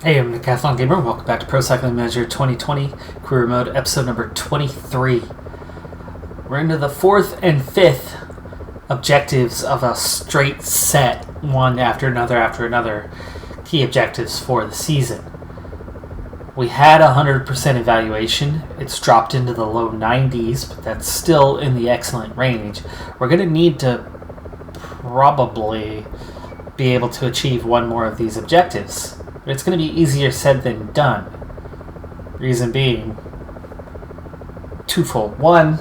Hey, I'm Decathlon Gamer. Welcome back to Pro Cycling Manager 2020 Career Mode, episode number 23. We're into the fourth and fifth objectives of a straight set, one after another, key objectives for the season. We had 100% evaluation. It's dropped into the low 90s, but that's still in the excellent range. We're going to need to probably be able to achieve one more of these objectives. But it's going to be easier said than done. Reason being twofold. One,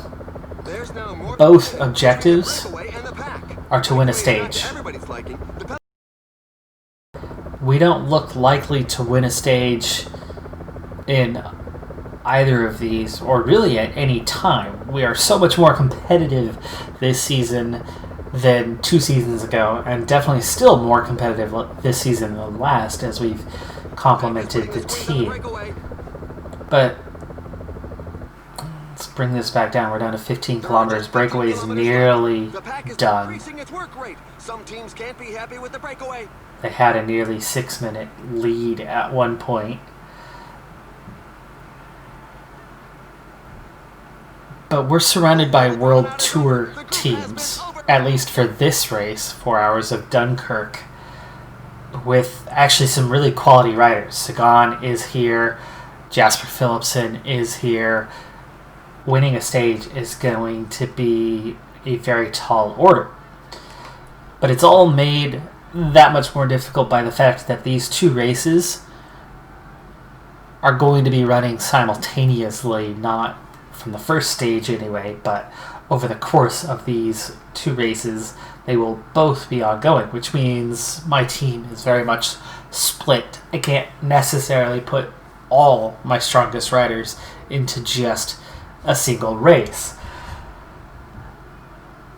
both objectives are to win a stage. We don't look likely to win a stage in either of these, or really at any time. We are so much more competitive this season than 2 seasons ago, and definitely still more competitive this season than last as we've complemented the team. But let's bring this back down. We're down to 15 kilometers. Breakaway is nearly done. They had a nearly 6-minute lead at one point. But we're surrounded by World Tour teams, at least for this race, 4 hours of Dunkirk, with actually some really quality riders. Sagan is here, Jasper Philipsen is here. Winning a stage is going to be a very tall order. But it's all made that much more difficult by the fact that these two races are going to be running simultaneously, not from the first stage anyway, but over the course of these two races, they will both be ongoing, which means my team is very much split. I can't necessarily put all my strongest riders into just a single race.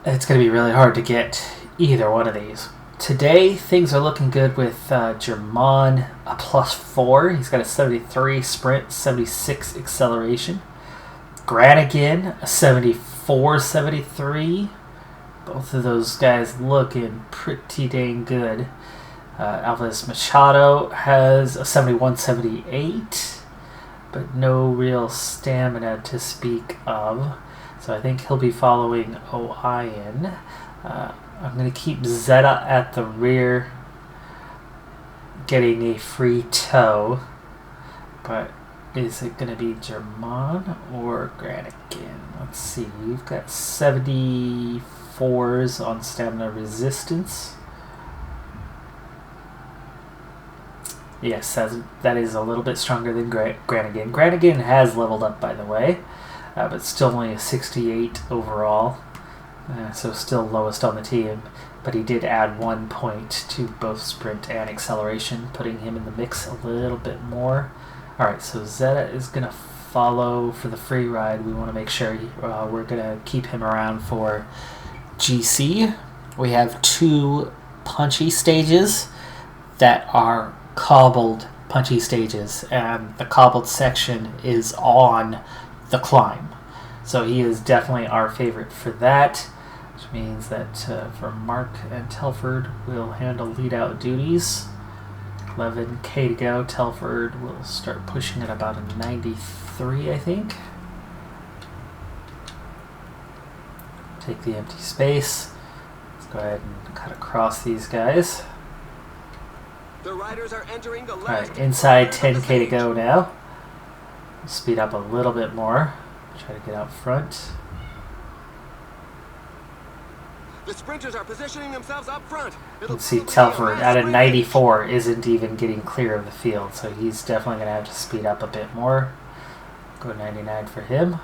It's going to be really hard to get either one of these. Today, things are looking good with German, a +4. He's got a 73 sprint, 76 acceleration. Granigan, a 74-73. Both of those guys looking pretty dang good. Alves Machado has a 71-78, but no real stamina to speak of. So I think he'll be following Oian. I'm going to keep Zeta at the rear, getting a free tow. But is it going to be German or Granigan? Let's see. We've got 74s on stamina resistance. Yes, that is a little bit stronger than Granigan. Granigan has leveled up, by the way, but still only a 68 overall. So still lowest on the team. But he did add 1 point to both sprint and acceleration, putting him in the mix a little bit more. Alright, so Zeta is going to follow for the free ride. We want to make sure we're going to keep him around for GC. We have 2 punchy stages that are cobbled punchy stages, and the cobbled section is on the climb. So he is definitely our favorite for that, which means that for Mark and Telford, we'll handle lead-out duties. 11k to go. Telford will start pushing at about a 93, I think. Take the empty space. Let's go ahead and cut across these guys. The riders are entering the last. Alright, inside 10k to go now. Speed up a little bit more. Try to get out front. The sprinters are positioning themselves up front. You can see Telford at a 94 isn't even getting clear of the field, so he's definitely going to have to speed up a bit more. Go 99 for him.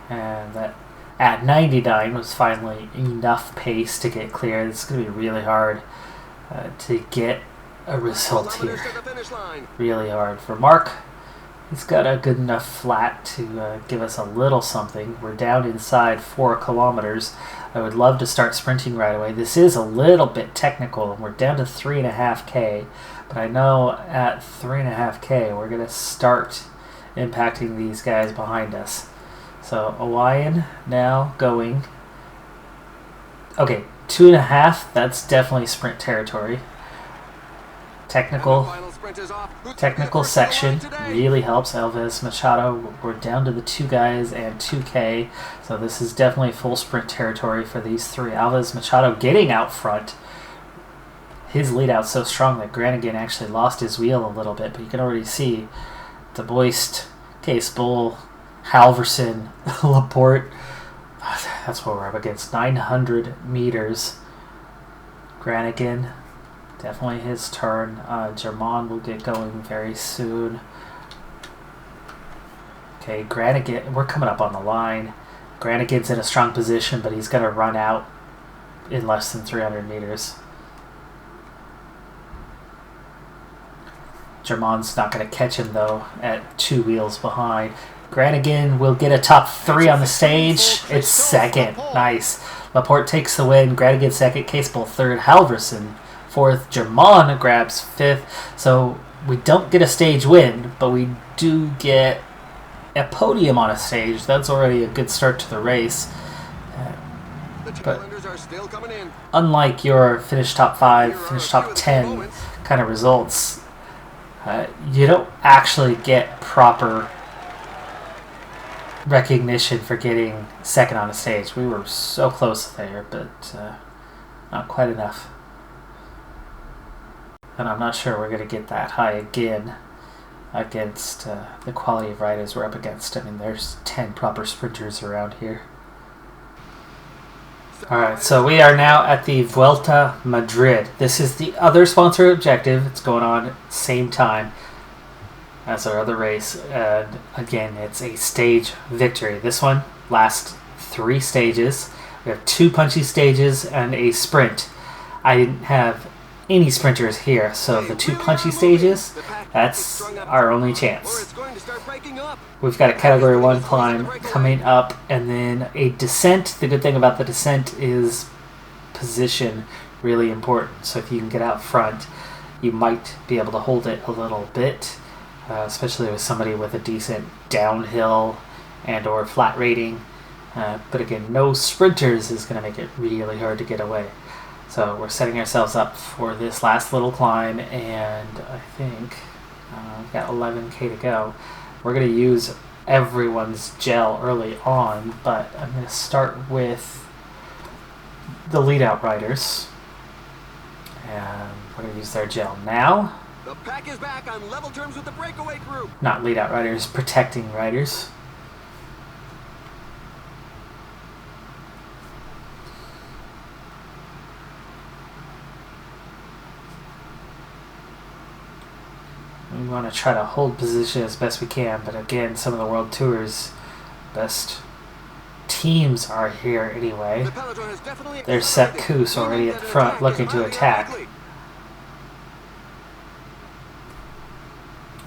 And that at 99 was finally enough pace to get clear. It's going to be really hard to get a result here. Really hard for Mark. He's got a good enough flat to give us a little something. We're down inside 4 kilometers. I would love to start sprinting right away. This is a little bit technical, and we're down to 3.5k. But I know at 3.5k, we're going to start impacting these guys behind us. So Oian now going. Okay, 2.5, that's definitely sprint territory. Technical section really helps. Alves Machado, we're down to the 2 guys and 2K, so this is definitely full sprint territory for these 3. Alves Machado getting out front. His lead out's so strong that Granigan actually lost his wheel a little bit, but you can already see De Boist, Case Bull, Halverson, Laporte. That's what we're up against. 900 meters. Granigan, definitely his turn. Germán will get going very soon. Okay, Granigan, we're coming up on the line. Granigan's in a strong position, but he's going to run out in less than 300 meters. Germán's not going to catch him, though, at 2 wheels behind. Granigan will get a top 3 on the stage. It's second. Nice. Laporte takes the win. Granigan second. Casebolt third. Halverson fourth. Germán grabs 5th. So we don't get a stage win, but we do get a podium on a stage. That's already a good start to the race. But unlike your finish top 5, finish top 10 kind of results, you don't actually get proper recognition for getting second on a stage. We were so close there, but not quite enough. And I'm not sure we're going to get that high again against the quality of riders we're up against. I mean, there's 10 proper sprinters around here. Alright, so we are now at the Vuelta Madrid. This is the other sponsor objective. It's going on at the same time as our other race. And again, it's a stage victory. This one lasts 3 stages. We have 2 punchy stages and a sprint. I didn't have any sprinters here, so the 2 punchy stages, that's our only chance. We've got a category 1 climb coming up, and then a descent. The good thing about the descent is position, really important. So if you can get out front, you might be able to hold it a little bit, especially with somebody with a decent downhill and or flat rating. But again, no sprinters is going to make it really hard to get away. So we're setting ourselves up for this last little climb, and I think we've got 11K to go. We're going to use everyone's gel early on, but I'm going to start with the lead-out riders, and we're going to use their gel now. The pack is back on level terms with the breakaway group. Not lead-out riders, protecting riders. We want to try to hold position as best we can, but again, some of the World Tour's best teams are here anyway. There's Sepp Kuss already at the front looking to attack.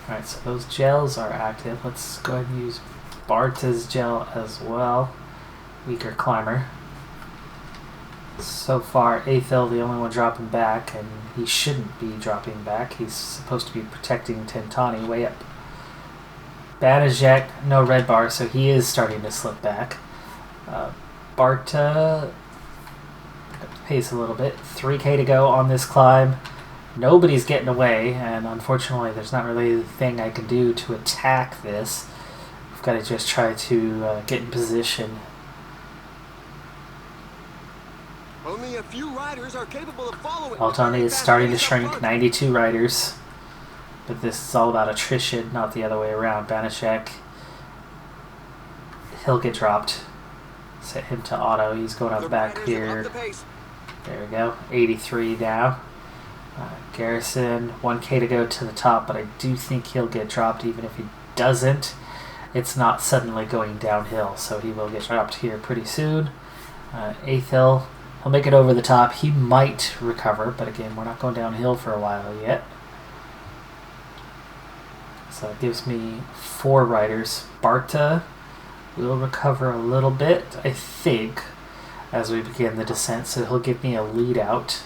Alright, so those gels are active. Let's go ahead and use Barta's gel as well. Weaker climber. So far, Aethel, the only one dropping back, and he shouldn't be dropping back. He's supposed to be protecting Tintani way up. Banijek, no red bar, so he is starting to slip back. Barta, pick up the pace a little bit. 3K to go on this climb. Nobody's getting away, and unfortunately there's not really anything I can do to attack this. We've got to just try to get in position. Only a few riders are capable of following. Altani is starting to shrink, 92 riders. But this is all about attrition, not the other way around. Banishek, he'll get dropped. Set him to auto. He's going up back here. There we go. 83 now. Garrison, 1K to go to the top, but I do think he'll get dropped even if he doesn't. It's not suddenly going downhill, so he will get dropped here pretty soon. Aethel, he'll make it over the top. He might recover, but again, we're not going downhill for a while yet. So it gives me 4 riders. Barta will recover a little bit, I think, as we begin the descent, so he'll give me a lead out.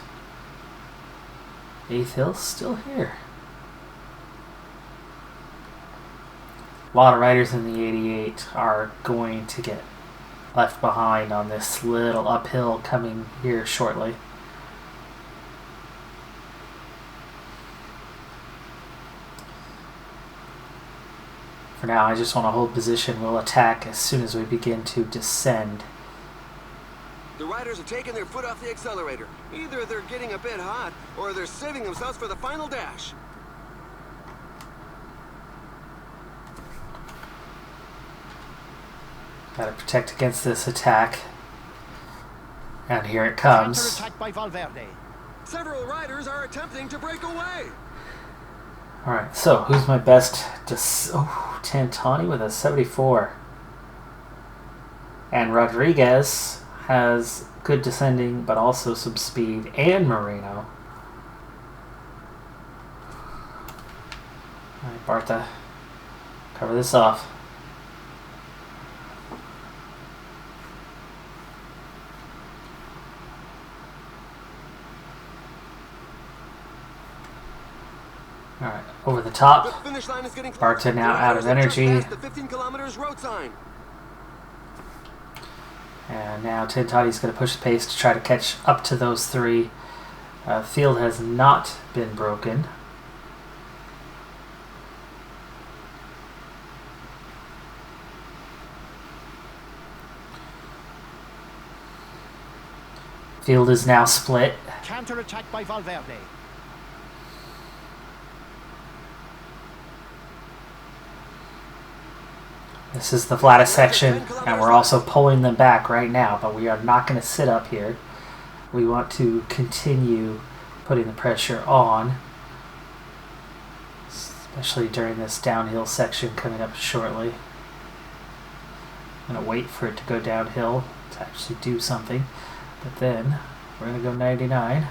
Aethel's still here. A lot of riders in the 88 are going to get left behind on this little uphill coming here shortly. For now, I just want to hold position. We'll attack as soon as we begin to descend. The riders have taken their foot off the accelerator. Either they're getting a bit hot, or they're saving themselves for the final dash. Gotta protect against this attack. And here it comes. Counter-attack by Valverde. Several riders are attempting to break away. Alright, so who's my best? Tantani with a 74. And Rodriguez has good descending, but also some speed, and Moreno. Alright, Barta, cover this off. Alright, over the top. The finish line is getting close. Barta now The out of riders have just energy. passed the 15 kilometers road sign. And now Tintani's going to push the pace to try to catch up to those three. Field has not been broken. Field is now split. Counter-attack by Valverde. This is the flattest section, and we're also pulling them back right now, but we are not going to sit up here. We want to continue putting the pressure on, especially during this downhill section coming up shortly. I'm going to wait for it to go downhill to actually do something, but then we're going to go 99.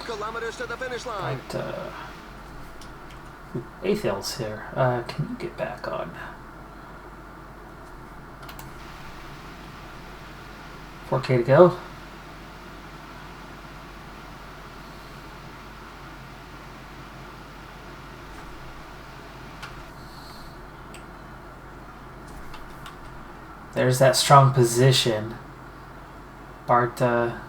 Kilometers to the finish line. But, Athil's here. Can you get back on? 4K to go. There's that strong position. Barta,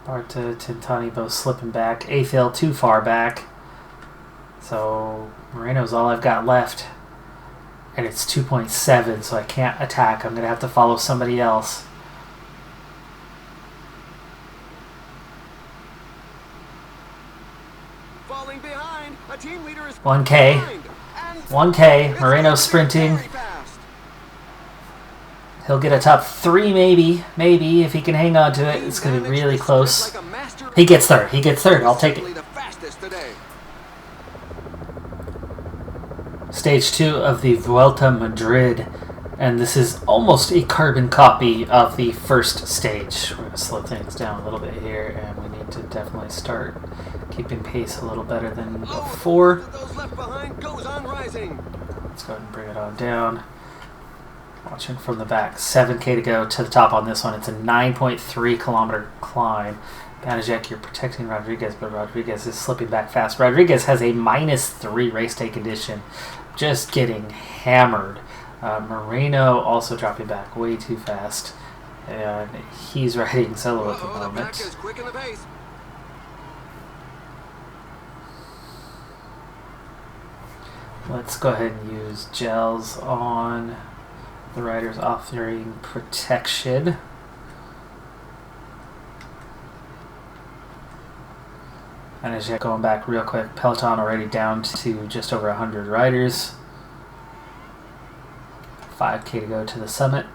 Tintani both slipping back. Athil too far back. So Moreno's all I've got left. And it's 2.7, so I can't attack. I'm going to have to follow somebody else. Falling behind. A team leader is 1K. behind. And 1K. Moreno sprinting. very fast. He'll get a top 3 maybe. Maybe if he can hang on to it. It's going to be really close. Like a master. He gets third. He gets third. I'll take Certainly it. the fastest today. Stage 2 of the Vuelta Madrid. And this is almost a carbon copy of the first stage. We're going to slow things down a little bit here. And we need to definitely start keeping pace a little better than before. Those left behind goes on rising. Let's go ahead and bring it on down. Watching from the back. 7K to go to the top on this one. It's a 9.3 kilometer climb. Banijek, you're protecting Rodriguez, but Rodriguez is slipping back fast. Rodriguez has a -3 race day condition. Just getting hammered. Moreno also dropping back way too fast. And he's riding solo at the The pack moment. is quick in the pace. Let's go ahead and use gels on the riders offering protection. And as yet going back real quick, Peleton already down to just over 100 riders. 5K to go to the summit.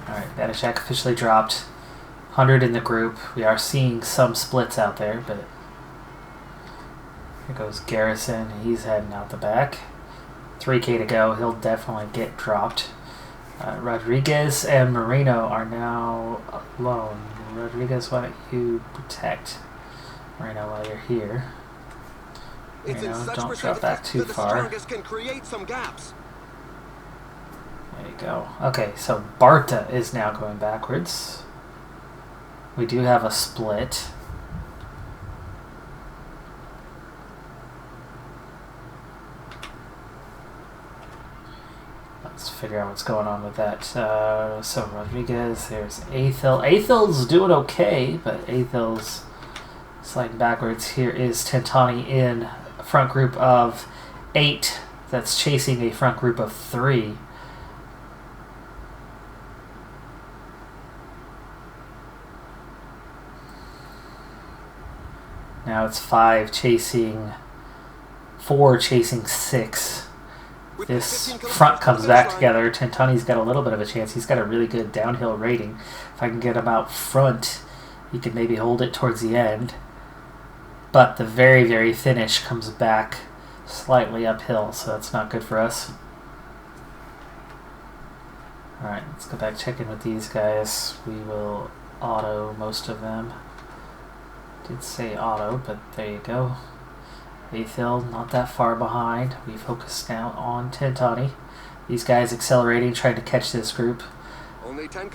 Alright, Banishak officially dropped. 100 in the group. We are seeing some splits out there, but here goes Garrison. He's heading out the back. 3K to go. He'll definitely get dropped. Rodriguez and Moreno are now alone. Rodriguez, why don't you protect Moreno while you're here? It's in Moreno, such don't drop back too that the far. strongest can create some gaps. There you go. Okay, so Barta is now going backwards. We do have a split. Let's figure out what's going on with that. So Rodriguez, there's Athil. Athil's doing okay, but Athil's sliding backwards. Here is Tentani in a front group of 8 that's chasing a front group of 3. Now it's 5 chasing 4 chasing 6. This front comes back together. Tentani's got a little bit of a chance. He's got a really good downhill rating. If I can get him out front, he could maybe hold it towards the end. But the very, very finish comes back slightly uphill, so that's not good for us. Alright, let's go back check in with these guys. We will auto most of them. Did say auto, but there you go. Athil not that far behind. We focus now on Tentani. These guys accelerating, trying to catch this group.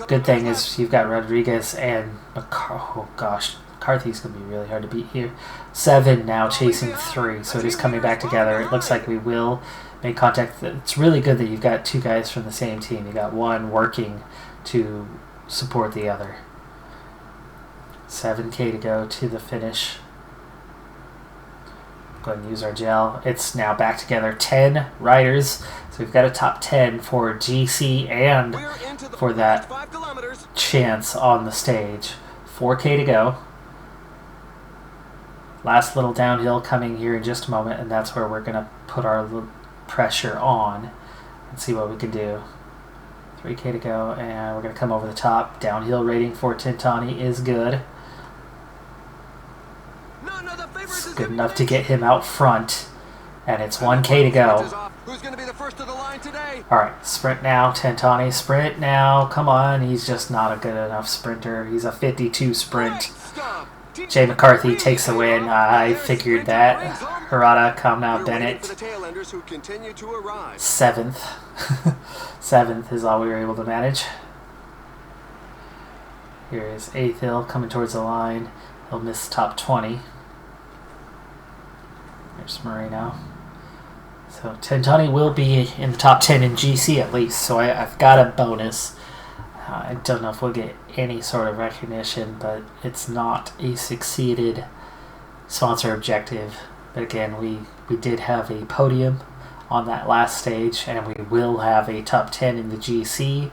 Good thing is you've got Rodriguez and oh gosh, McCarthy's going to be really hard to beat here. 7 now chasing 3, so it is coming back together. It looks like we will make contact. It's really good that you've got 2 guys from the same team. You got one working to support the other. 7K to go to the finish. Go ahead and use our gel. It's now back together. 10 riders. So we've got a top 10 for GC and for that chance on the stage. 4K to go. Last little downhill coming here in just a moment, and that's where we're going to put our pressure on and see what we can do. 3K to go, and we're going to come over the top. Downhill rating for Tentani is good. It's good enough to get him out front, and it's 1K to go. Alright, sprint now, Tentani, sprint now. Come on, he's just not a good enough sprinter. He's a 52 sprint. Jay McCarthy takes the win. I figured that. Harada, Kamna, Bennett. 7th. 7th is all we were able to manage. Here is Athil coming towards the line. He'll miss top 20. There's Marino. So Tentani will be in the top 10 in GC at least, so I've got a bonus. I don't know if we'll get any sort of recognition, but it's not a succeeded sponsor objective. But again, we did have a podium on that last stage, and we will have a top 10 in the GC.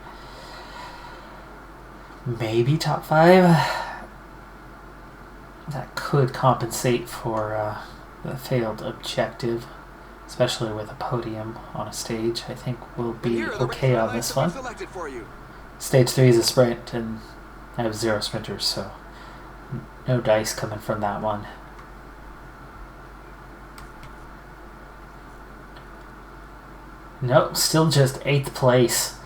Maybe top 5. That could compensate for the failed objective, especially with a podium on a stage. I think we'll be okay on this one. Stage 3 is a sprint, and I have 0 sprinters, so no dice coming from that one. Nope, still just 8th place.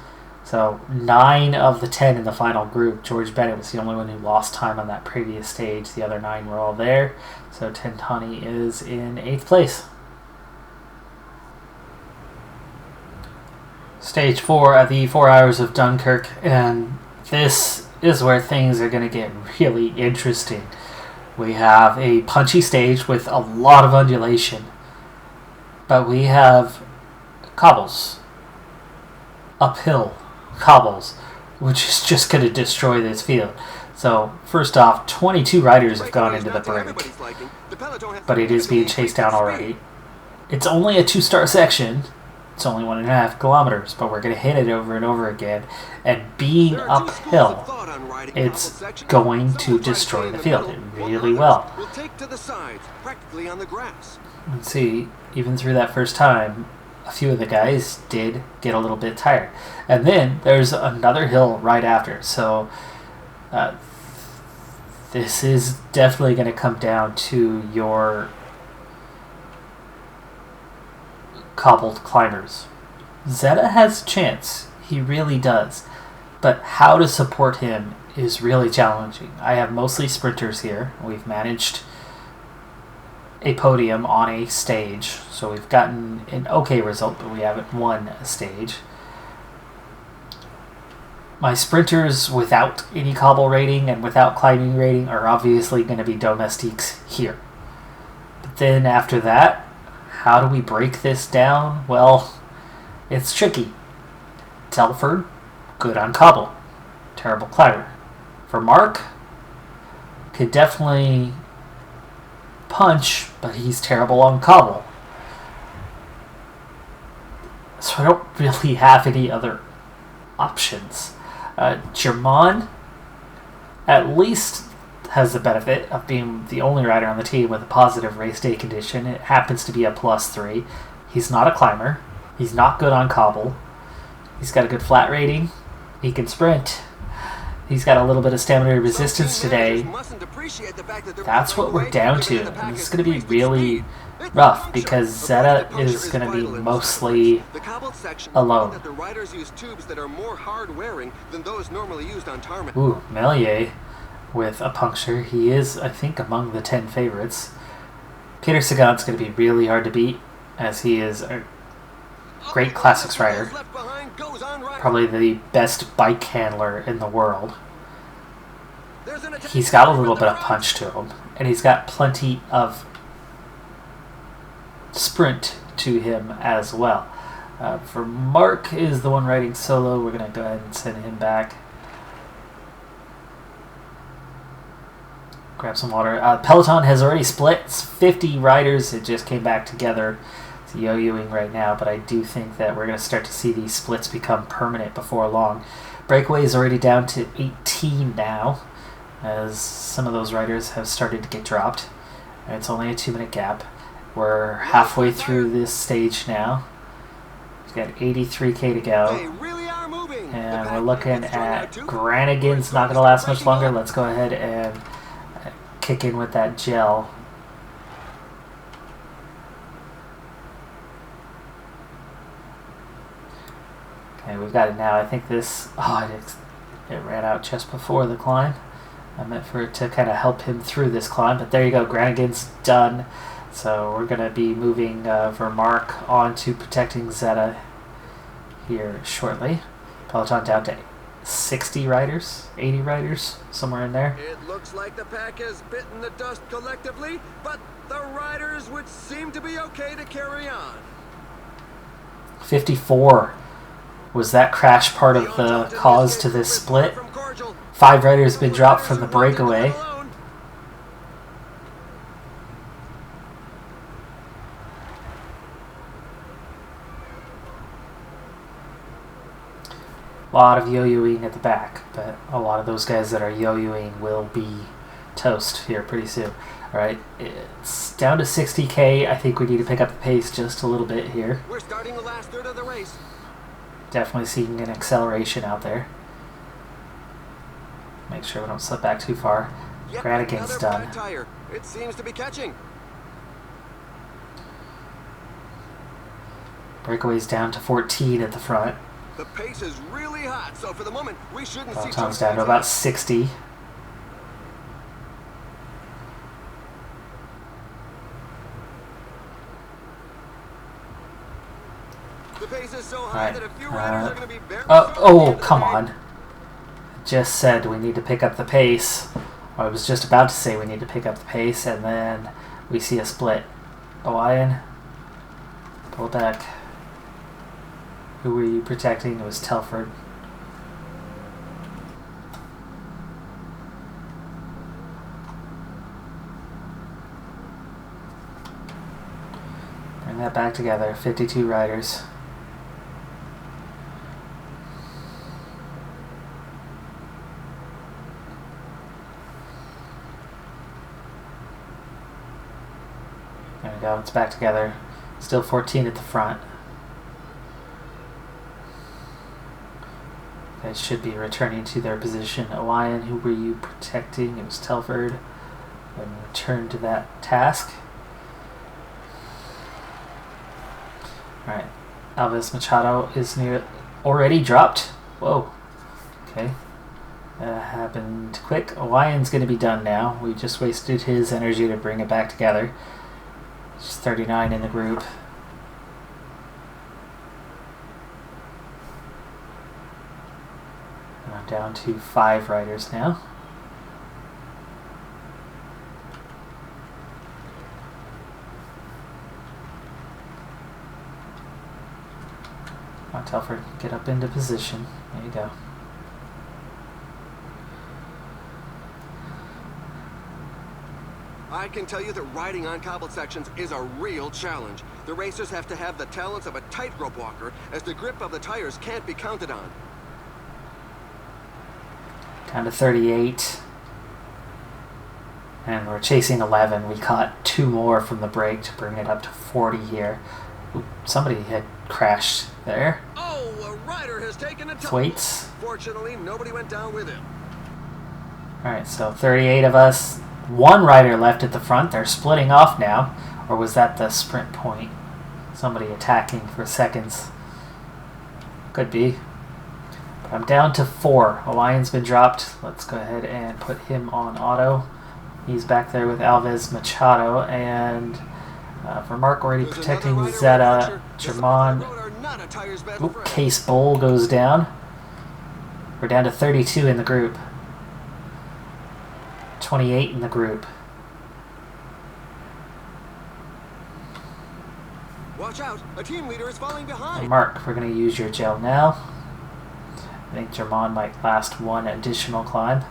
So 9 of the 10 in the final group. George Bennett was the only one who lost time on that previous stage. The other 9 were all there. So Tentani is in 8th place. Stage 4 at the 4 Hours of Dunkirk, and this is where things are going to get really interesting. We have a punchy stage with a lot of undulation, but we have cobbles, uphill cobbles, which is just going to destroy this field. So first off, 22 riders have gone into the break, but it is being chased down already. It's only a 2-star section. It's only 1.5 kilometers, but we're going to hit it over and over again. And being uphill, it's going to destroy the field. It really will. Let's see, even through that first time, a few of the guys did get a little bit tired. And then there's another hill right after. So this is definitely going to come down to your cobbled climbers. Zeta has a chance. He really does. But how to support him is really challenging. I have mostly sprinters here. We've managed a podium on a stage, so we've gotten an okay result, but we haven't won a stage. My sprinters without any cobble rating and without climbing rating are obviously going to be domestiques here. But then after that, how do we break this down? Well, it's tricky. Telford, good on cobble. Terrible climber. For Mark, could definitely punch, but he's terrible on cobble. So I don't really have any other options. German at least has the benefit of being the only rider on the team with a positive race day condition. It happens to be a +3. He's not a climber. He's not good on cobble. He's got a good flat rating. He can sprint. He's got a little bit of stamina resistance today. That's what we're down to. And this is going to be really rough because Zeta is going to be mostly alone. Ooh, Melier with a puncture. He is, I think, among the 10 favorites. Peter Sagan's going to be really hard to beat as he is a great classics rider. Probably the best bike handler in the world. He's got a little bit of punch to him, and he's got plenty of sprint to him as well. For Mark is the one riding solo. We're going to go ahead and send him back. Grab some water. Peleton has already split. It's 50 riders. It just came back together. It's yo-yoing right now, but I do think that we're going to start to see these splits become permanent before long. Breakaway is already down to 18 now, as some of those riders have started to get dropped. It's only a 2-minute gap. We're halfway through this stage now. We've got 83k to go. And we're looking at Granigan's not going to last much longer. Let's go ahead and kick in with that gel. Okay, we've got it now. I think this... Oh, it ran out just before the climb. I meant for it to kind of help him through this climb, but there you go. Granigan's done. So we're going to be moving for Mark on to protecting Zeta here shortly. Peloton down to 60 riders, 80 riders, somewhere in there. It looks like the pack has bitten the dust collectively, but the riders would seem to be okay to carry on. 54. Was that crash part of the cause to this split? 5 riders have been dropped from the breakaway. A lot of yo-yoing at the back, but a lot of those guys that are yo-yoing will be toast here pretty soon. Alright, it's down to 60k. I think we need to pick up the pace just a little bit here. We're starting the last third of the race. Definitely seeing an acceleration out there. Make sure we don't slip back too far. Granigan's done. Tire. It seems to be catching. Breakaway's down to 14 at the front. The pace is really hot, so for the moment we shouldn't see. Peloton's down to about 60. The pace is so high that a few riders are going to be barely. Oh, come on. Just said we need to pick up the pace. I was just about to say we need to pick up the pace, and then we see a split. Hawaiian, pull back. Who were you protecting? It was Telford. Bring that back together. 52 riders. There we go. It's back together. Still 14 at the front. They should be returning to their position. Hawaiian, who were you protecting? It was Telford. And return to that task. Alright. Alves Machado is already dropped. Whoa. Okay. That happened quick. Hawaiian's going to be done now. We just wasted his energy to bring it back together. It's 39 in the group. Down to 5 riders now. Come on, Telford, get up into position. There you go. I can tell you that riding on cobbled sections is a real challenge. The racers have to have the talents of a tightrope walker, as the grip of the tires can't be counted on. Down to 38. And we're chasing 11. We caught 2 more from the break to bring it up to 40 here. Oop, somebody had crashed there. Oh, a rider has taken a tumble. Weights. Fortunately, nobody went down with him. Alright, so 38 of us. 1 rider left at the front. They're splitting off now. Or was that the sprint point? Somebody attacking for seconds. Could be. But I'm down to 4. Alion's been dropped. Let's go ahead and put him on auto. He's back there with Alves Machado. And for Mark already protecting Zeta. German. Oop, Case Bowl goes down. We're down to 32 in the group. 28 in the group. Watch out! A team leader is falling behind. And Mark, we're going to use your gel now. I think German might last 1 additional climb.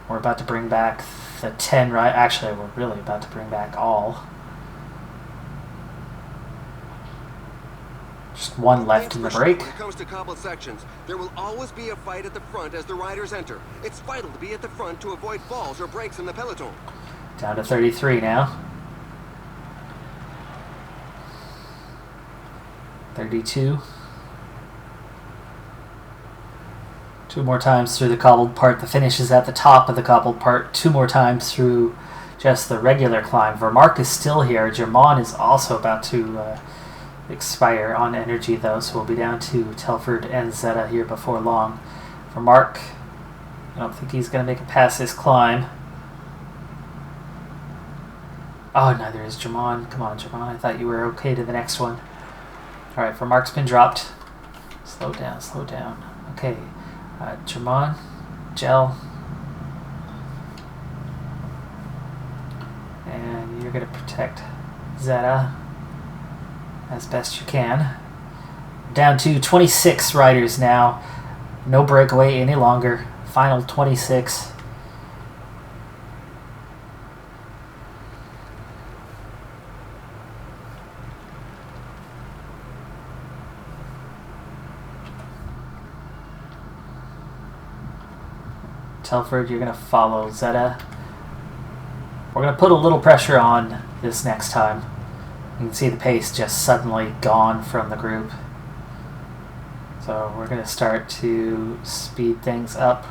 We're about to bring back the 10 right. Actually, we're really about to bring back all. Just 1 left in the break. When it comes to cobbled sections, there will always be a fight at the front as the riders enter. It's vital to be at the front to avoid falls or breaks in the peloton. Down to 33 now. 32. 2 more times through the cobbled part. The finish is at the top of the cobbled part. 2 more times through just the regular climb. Vermark is still here. German is also about to expire on energy though, so we'll be down to Telford and Zeta here before long. Vermark, I don't think he's going to make it past this climb. Oh, neither is German. Come on, German. I thought you were okay to the next one. Alright, Vermark's been dropped. Slow down, slow down. Okay. German, gel. And you're going to protect Zeta as best you can. Down to 26 riders now. No breakaway any longer. Final 26. Telford, you're going to follow Zeta. We're going to put a little pressure on this next time. You can see the pace just suddenly gone from the group. So we're going to start to speed things up.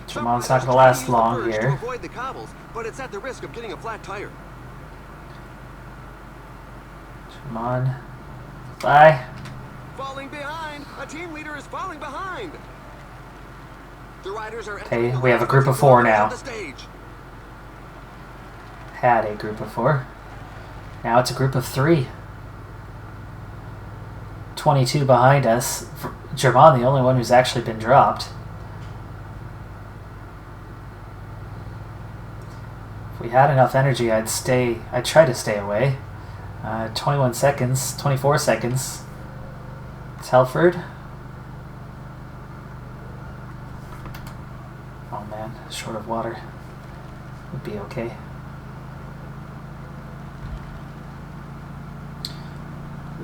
German's not going to last long here. To avoid the cobbles, but it's at the risk of getting a flat tire. German, bye. Falling behind. A team leader is falling behind. The riders are Okay, we have a group of 4 now. Had a group of 4. Now it's a group of 3. 22 behind us. German, the only one who's actually been dropped. If we had enough energy, I'd try to stay away. 21 seconds, 24 seconds. Telford. Oh man, short of water. Would be okay.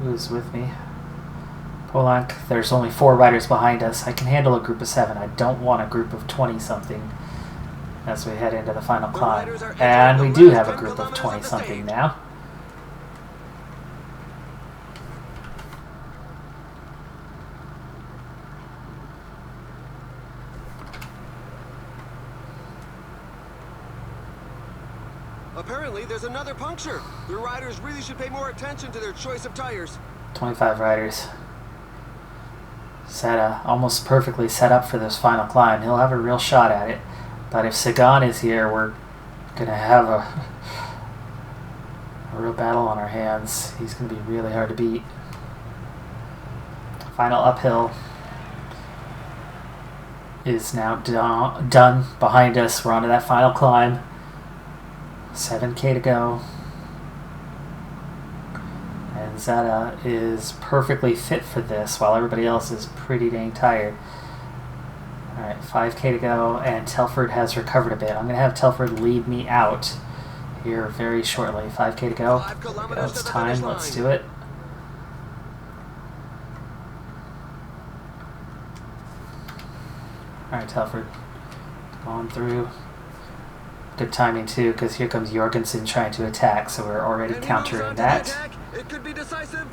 Who's with me? Polank, there's only 4 riders behind us. I can handle a group of 7. I don't want a group of 20-something as we head into the final climb. And we do have a group of 20-something now. Apparently, there's another puncture. The riders really should pay more attention to their choice of tires. 25 riders. Zeta almost perfectly set up for this final climb. He'll have a real shot at it. But if Sagan is here, we're going to have a real battle on our hands. He's going to be really hard to beat. Final uphill. is now done behind us. We're on to that final climb. 7K to go. And Zeta is perfectly fit for this, while everybody else is pretty dang tired. Alright, 5K to go, and Telford has recovered a bit. I'm going to have Telford lead me out here very shortly. 5K to go. It's time. Let's do it. Alright, Telford. Come on through. Good timing, too, because here comes Jorgensen trying to attack, so we're already countering that. It could be decisive.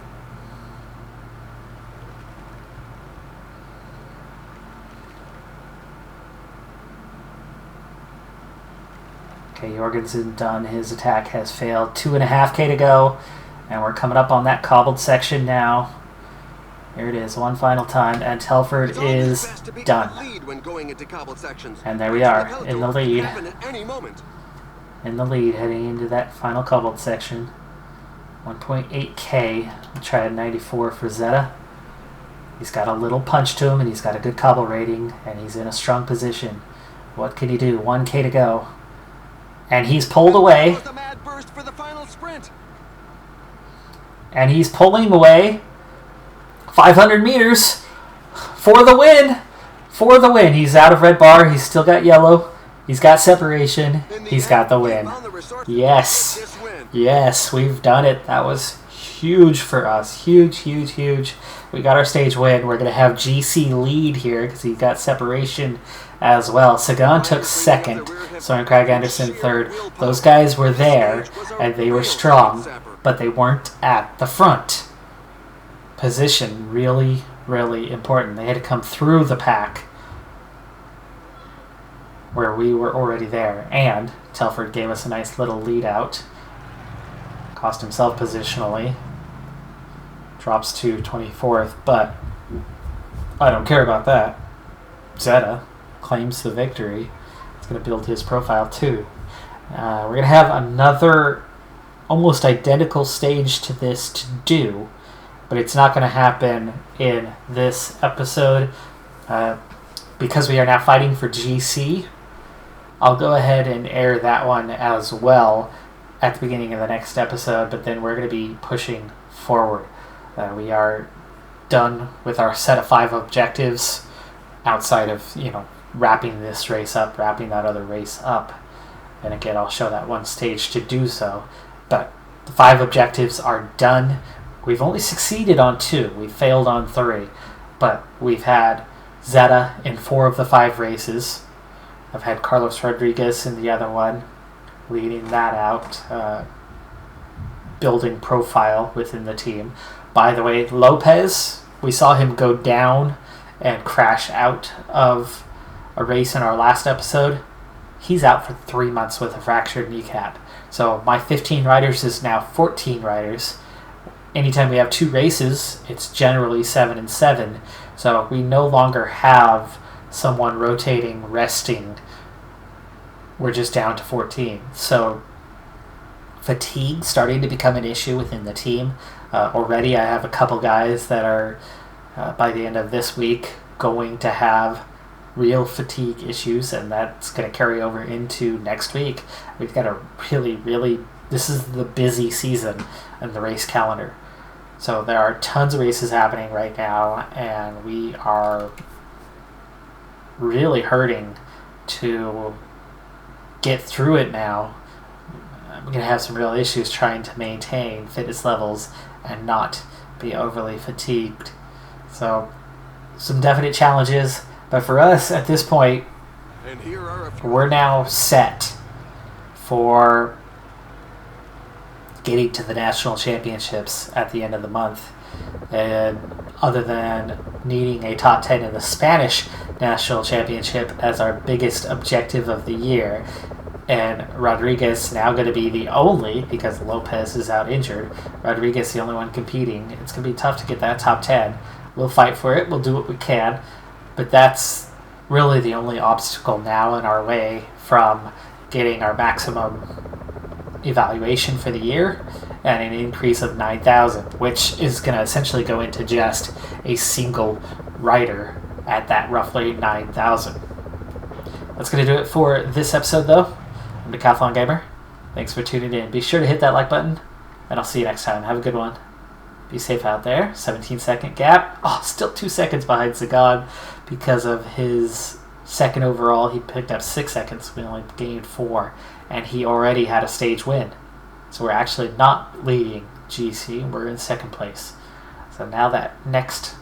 Okay, Jorgensen done. His attack has failed. 2.5K to go, and we're coming up on that cobbled section now. Here it is, one final time, and Telford is done. And there we are, in the lead. In the lead, heading into that final cobbled section. 1.8K. We'll try a 94 for Zeta. He's got a little punch to him, and he's got a good cobble rating, and he's in a strong position. What can he do? 1K to go. And he's pulled away. And he's pulling away. 500 meters for the win. For the win. He's out of red bar. He's still got yellow. He's got separation. He's got the win. Yes. Yes, we've done it. That was huge for us. Huge, huge, huge. We got our stage win. We're going to have GC lead here because he got separation as well. Sagan took second. Soren Krag Anderson third. Those guys were there and they were strong, but they weren't at the front. Position really, really important. They had to come through the pack where we were already there, and Telford gave us a nice little lead out. Cost himself positionally. Drops to 24th, but I don't care about that. Zeta claims the victory. It's going to build his profile too. We're going to have another almost identical stage to this to do, but it's not going to happen in this episode because we are now fighting for GC. I'll go ahead and air that one as well at the beginning of the next episode, but then we're going to be pushing forward. We are done with our set of 5 objectives outside of, wrapping this race up, wrapping that other race up. And again, I'll show that one stage to do so. But the 5 objectives are done. We've only succeeded on 2. We've failed on 3. But we've had Zeta in 4 of the 5 races. I've had Carlos Rodriguez in the other one, leading that out, building profile within the team. By the way, Lopez, we saw him go down and crash out of a race in our last episode. He's out for 3 months with a fractured kneecap. So my 15 riders is now 14 riders. Anytime we have 2 races, it's generally 7 and 7. So we no longer have someone rotating, resting. We're just down to 14. So fatigue starting to become an issue within the team. Already I have a couple guys that are, by the end of this week, going to have real fatigue issues, and that's going to carry over into next week. We've got a really, this is the busy season in the race calendar. So there are tons of races happening right now, and we are really hurting to get through it now. We're going to have some real issues trying to maintain fitness levels and not be overly fatigued. So some definite challenges, but for us at this point, we're now set for getting to the national championships at the end of the month. And other than needing a top 10 in the Spanish national championship as our biggest objective of the year, and Rodriguez now going to be the only, because Lopez is out injured, Rodriguez the only one competing. It's going to be tough to get that top 10. We'll fight for it. We'll do what we can. But that's really the only obstacle now in our way from getting our maximum evaluation for the year and an increase of 9,000, which is going to essentially go into just a single rider at that roughly 9,000. That's going to do it for this episode, though. I'm Decathlon Gamer. Thanks for tuning in. Be sure to hit that like button, and I'll see you next time. Have a good one. Be safe out there. 17-second gap. Oh, still 2 seconds behind Sagan because of his second overall. He picked up 6 seconds. We only gained 4, and he already had a stage win. So we're actually not leading GC. We're in second place. So now that next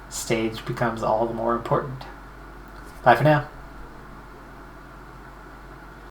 stage becomes all the more important. Bye for now.